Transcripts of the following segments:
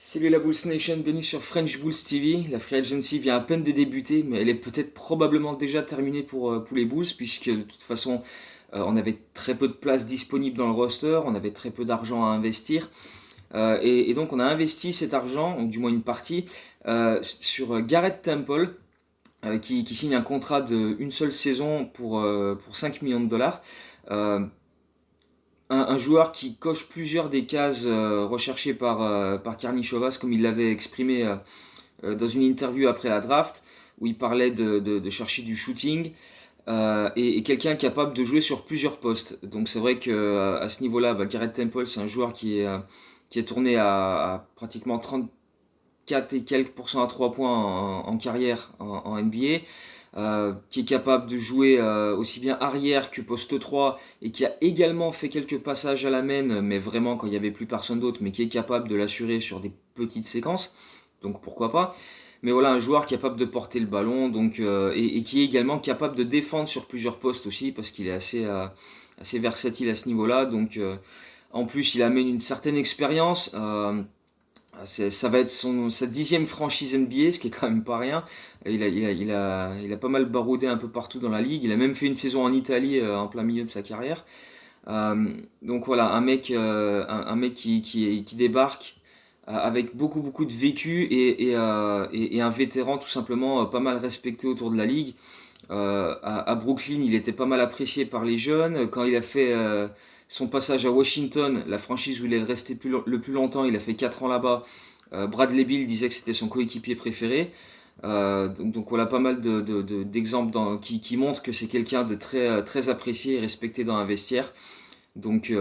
Salut la Bulls Nation, bienvenue sur French Bulls TV. La Free Agency vient à peine de débuter, mais elle est peut-être probablement déjà terminée pour les Bulls, puisque de toute façon, on avait très peu de place disponible dans le roster, on avait très peu d'argent à investir. Et donc on a investi cet argent, ou du moins une partie, sur Garrett Temple, qui signe un contrat de une seule saison pour 5 millions de dollars. Euh, un joueur qui coche plusieurs des cases recherchées par Karnišovas, comme il l'avait exprimé dans une interview après la draft, où il parlait de chercher du shooting, et quelqu'un capable de jouer sur plusieurs postes. Donc c'est vrai que à ce niveau-là, Garrett Temple, c'est un joueur qui est tourné à pratiquement 34 et quelques pourcents à 3 points en carrière en NBA. Qui est capable de jouer aussi bien arrière que poste 3 et qui a également fait quelques passages à la main, mais vraiment quand il n'y avait plus personne d'autre, mais qui est capable de l'assurer sur des petites séquences, donc pourquoi pas. Mais voilà, un joueur capable de porter le ballon, donc, et qui est également capable de défendre sur plusieurs postes aussi, parce qu'il est assez versatile à ce niveau-là. Donc en plus, il amène une certaine expérience. Ça va être sa 10e franchise NBA, ce qui est quand même pas rien. Il a pas mal baroudé un peu partout dans la ligue. Il a même fait une saison en Italie en plein milieu de sa carrière. Donc voilà, un mec qui débarque avec beaucoup de vécu et un vétéran tout simplement pas mal respecté autour de la ligue. À Brooklyn, il était pas mal apprécié par les jeunes. Quand il a fait son passage à Washington, la franchise où il est resté le plus longtemps, il a fait 4 ans là-bas. Bradley Beal disait que c'était son coéquipier préféré. Donc voilà pas mal d'exemples qui montrent que c'est quelqu'un de très apprécié et respecté dans un vestiaire. Donc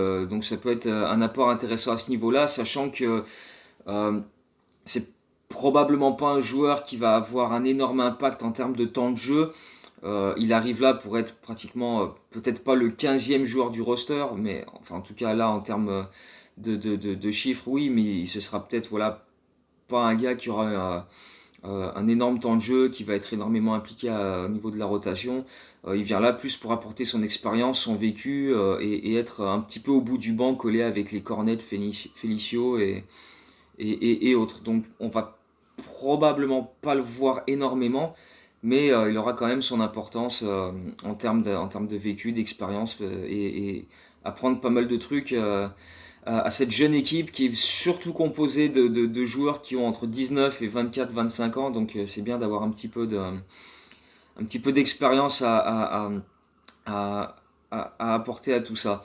ça peut être un apport intéressant à ce niveau-là, sachant que euh, c'est probablement pas un joueur qui va avoir un énorme impact en termes de temps de jeu. Il arrive là pour être pratiquement, peut-être pas le 15e joueur du roster, mais enfin en tout cas là en termes de chiffres, oui, mais ce sera peut-être voilà, pas un gars qui aura un énorme temps de jeu, qui va être énormément impliqué au niveau de la rotation. Il vient là plus pour apporter son expérience, son vécu et être un petit peu au bout du banc collé avec les Cornets, Felicio et autres. Donc on va probablement pas le voir énormément, mais il aura quand même son importance en termes de vécu, d'expérience et apprendre pas mal de trucs à cette jeune équipe qui est surtout composée de joueurs qui ont entre 19 et 24-25 ans, donc c'est bien d'avoir un petit peu d'expérience à, à apporter à tout ça.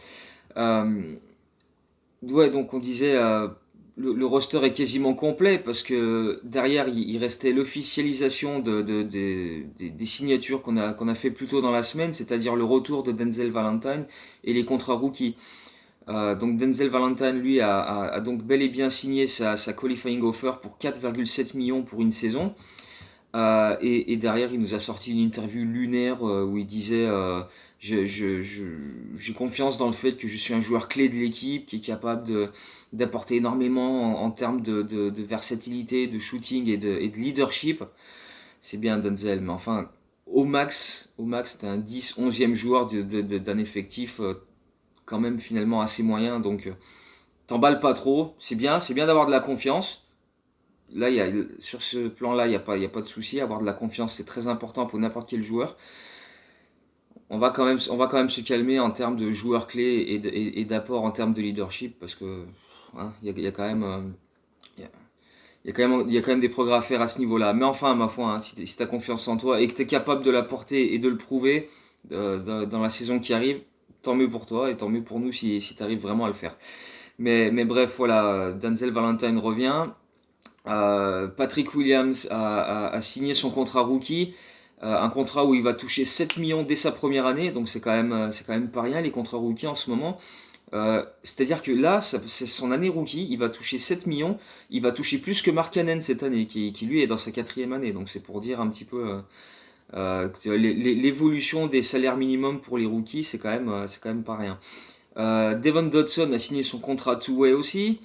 Euh, ouais, donc on disait le roster est quasiment complet parce que derrière il restait l'officialisation des signatures qu'on a fait plus tôt dans la semaine, c'est-à-dire le retour de Denzel Valentine et les contrats rookies. Donc Denzel Valentine, lui, a donc bel et bien signé sa qualifying offer pour 4,7 millions pour une saison. Et derrière, il nous a sorti une interview lunaire où il disait j'ai confiance dans le fait que je suis un joueur clé de l'équipe qui est capable d'apporter énormément en termes de versatilité, de shooting et de leadership. C'est bien Denzel, mais enfin, au max, t'es un 10, 11e joueur d'un effectif quand même finalement assez moyen. Donc, t'emballes pas trop. C'est bien d'avoir de la confiance. Là, sur ce plan-là, il y a pas de souci. Avoir de la confiance, c'est très important pour n'importe quel joueur. On va quand même se calmer en termes de joueurs clés et d'apport en termes de leadership parce que hein, il y a quand même, il y a, il y a quand même des progrès à faire à ce niveau-là. Mais enfin, ma foi, hein, si tu as confiance en toi et que tu es capable de l'apporter et de le prouver dans la saison qui arrive, tant mieux pour toi et tant mieux pour nous si tu arrives vraiment à le faire. Mais bref, voilà, Denzel Valentine revient. Patrick Williams a signé son contrat rookie, un contrat où il va toucher 7 millions dès sa première année, donc c'est quand même pas rien les contrats rookies en ce moment. C'est-à-dire que là, c'est son année rookie, il va toucher 7 millions, il va toucher plus que Mark Cannon cette année, qui lui est dans sa quatrième année, donc c'est pour dire un petit peu l'évolution des salaires minimums pour les rookies, c'est quand même pas rien. Devon Dodson a signé son contrat two-way aussi.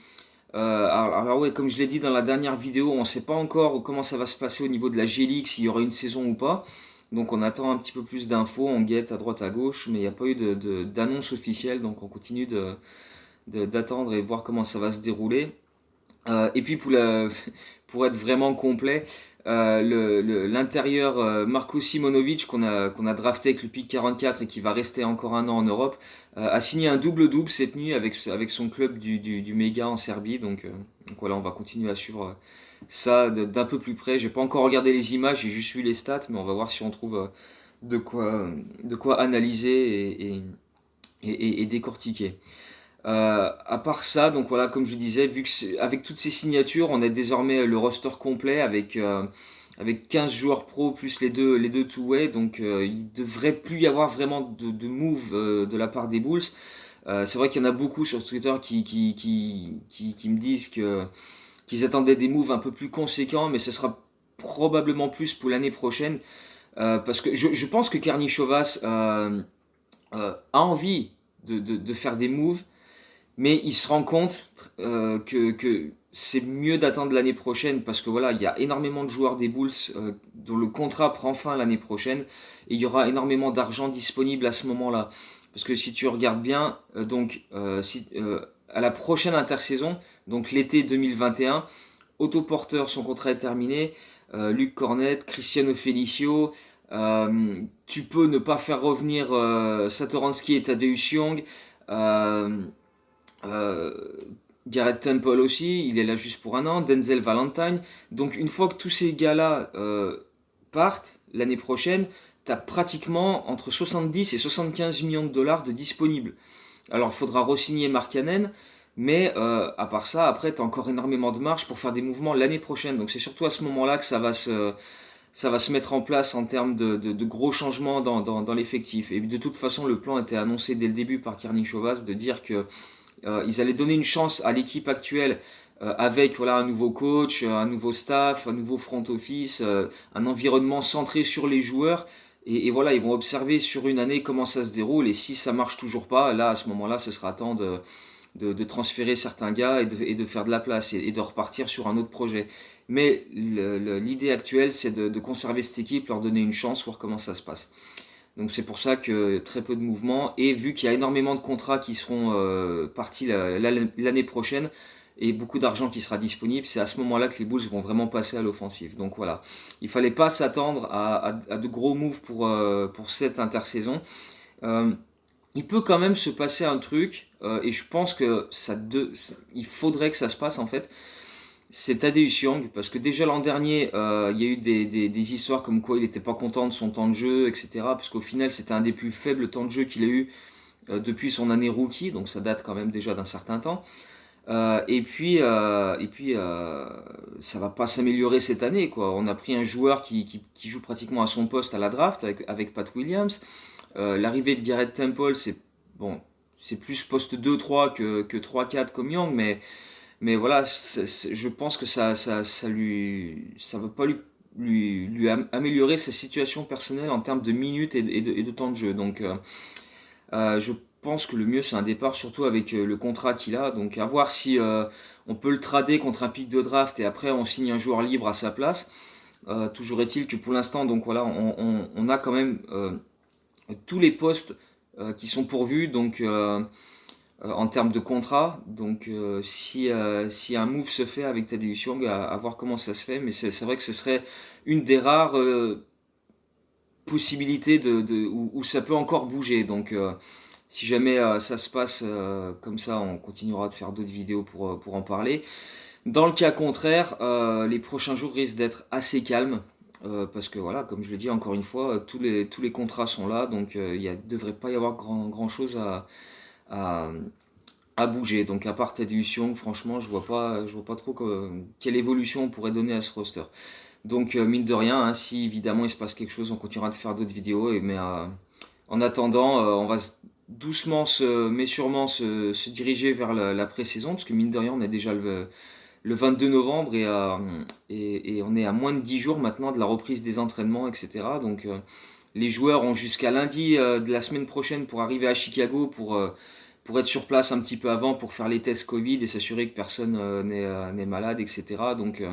Alors ouais, comme je l'ai dit dans la dernière vidéo, on ne sait pas encore comment ça va se passer au niveau de la G-League, s'il y aura une saison ou pas. Donc on attend un petit peu plus d'infos, on guette à droite à gauche, mais il n'y a pas eu d'annonce officielle, donc on continue d'attendre et voir comment ça va se dérouler. Et puis pour être vraiment complet, l'intérieur Marko Simonovic qu'on a drafté avec le pick 44 et qui va rester encore un an en Europe, a signé un double-double cette nuit avec son club du Mega en Serbie. Donc voilà, on va continuer à suivre ça d'un peu plus près. J'ai pas encore regardé les images, j'ai juste vu les stats, mais on va voir si on trouve de quoi analyser et décortiquer. À part ça, donc voilà, comme je disais, vu que avec toutes ces signatures, on a désormais le roster complet avec 15 joueurs pro plus les deux two-way, donc il devrait plus y avoir vraiment de move de la part des Bulls. C'est vrai qu'il y en a beaucoup sur Twitter qui me disent qu'ils attendaient des moves un peu plus conséquents, mais ce sera probablement plus pour l'année prochaine, parce que je pense que Karnišovas a envie de faire des moves, mais il se rend compte que c'est mieux d'attendre l'année prochaine parce que voilà, il y a énormément de joueurs des Bulls dont le contrat prend fin l'année prochaine et il y aura énormément d'argent disponible à ce moment-là. Parce que si tu regardes bien, à la prochaine intersaison, donc l'été 2021, Otto Porter, son contrat est terminé, Luc Cornet, Cristiano Felicio, tu peux ne pas faire revenir Satoransky et Tadeusz Young. Euh, euh, Garrett Temple aussi, il est là juste pour un an. Denzel Valentine. Donc une fois que tous ces gars-là partent l'année prochaine, tu as pratiquement entre 70 et 75 millions de dollars de disponibles. Alors il faudra re-signer Mark Cannon, mais à part ça, après tu as encore énormément de marge pour faire des mouvements l'année prochaine. Donc c'est surtout à ce moment-là que ça va se mettre en place en termes de gros changements dans l'effectif. Et de toute façon, le plan était annoncé dès le début par Karnišovas de dire que ils allaient donner une chance à l'équipe actuelle avec voilà, un nouveau coach, un nouveau staff, un nouveau front office, un environnement centré sur les joueurs. Et voilà, ils vont observer sur une année comment ça se déroule. Et si ça marche toujours pas, là, à ce moment-là, ce sera temps de transférer certains gars et de faire de la place et de repartir sur un autre projet. Mais l'idée actuelle, c'est de conserver cette équipe, leur donner une chance, voir comment ça se passe. Donc c'est pour ça que très peu de mouvements. Et vu qu'il y a énormément de contrats qui seront partis l'année prochaine et beaucoup d'argent qui sera disponible, c'est à ce moment-là que les Bulls vont vraiment passer à l'offensive. Donc voilà, il fallait pas s'attendre à de gros moves pour cette intersaison. Euh, il peut quand même se passer un truc, et je pense que il faudrait que ça se passe en fait, c'est Tadeusz Young, parce que déjà l'an dernier, il y a eu des histoires comme quoi il n'était pas content de son temps de jeu, etc. Parce qu'au final, c'était un des plus faibles temps de jeu qu'il a eu depuis son année rookie, donc ça date quand même déjà d'un certain temps. Ça va pas s'améliorer cette année, quoi. On a pris un joueur qui joue pratiquement à son poste à la draft avec Pat Williams. L'arrivée de Garrett Temple, bon, c'est plus poste 2-3 que 3-4 comme Young, mais voilà, je pense que ça va pas lui améliorer sa situation personnelle en termes de minutes et de temps de jeu. Donc, je pense que le mieux c'est un départ, surtout avec le contrat qu'il a. Donc, à voir si on peut le trader contre un pic de draft et après on signe un joueur libre à sa place. Toujours est-il que pour l'instant, donc voilà, on a quand même tous les postes qui sont pourvus. Donc, en termes de contrat. Donc si un move se fait avec Tadeusz Young, à voir comment ça se fait. Mais c'est vrai que ce serait une des rares possibilités où ça peut encore bouger. Donc si jamais ça se passe comme ça, on continuera de faire d'autres vidéos pour en parler. Dans le cas contraire, les prochains jours risquent d'être assez calmes. Parce que voilà, comme je le dis encore une fois, tous les contrats sont là, donc il ne devrait pas y avoir grand chose à, à bouger. Donc à part Tadeusz Young, franchement, je vois pas trop quelle évolution on pourrait donner à ce roster. Donc mine de rien, hein, si évidemment il se passe quelque chose, on continuera de faire d'autres vidéos. Mais en attendant, on va doucement mais sûrement se diriger vers la pré-saison, parce que mine de rien, on est déjà le 22 novembre et on est à moins de 10 jours maintenant de la reprise des entraînements, etc. Donc les joueurs ont jusqu'à lundi de la semaine prochaine pour arriver à Chicago pour être sur place un petit peu avant pour faire les tests Covid et s'assurer que personne n'est malade, etc. Donc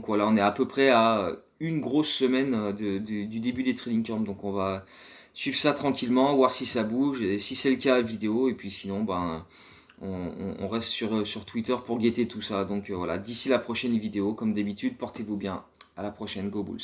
voilà, on est à peu près à une grosse semaine du début des training camps. Donc on va suivre ça tranquillement, voir si ça bouge, et si c'est le cas, vidéo, et puis sinon, ben, on reste sur Twitter pour guetter tout ça. Donc voilà, d'ici la prochaine vidéo, comme d'habitude, portez-vous bien. À la prochaine, Go Bulls.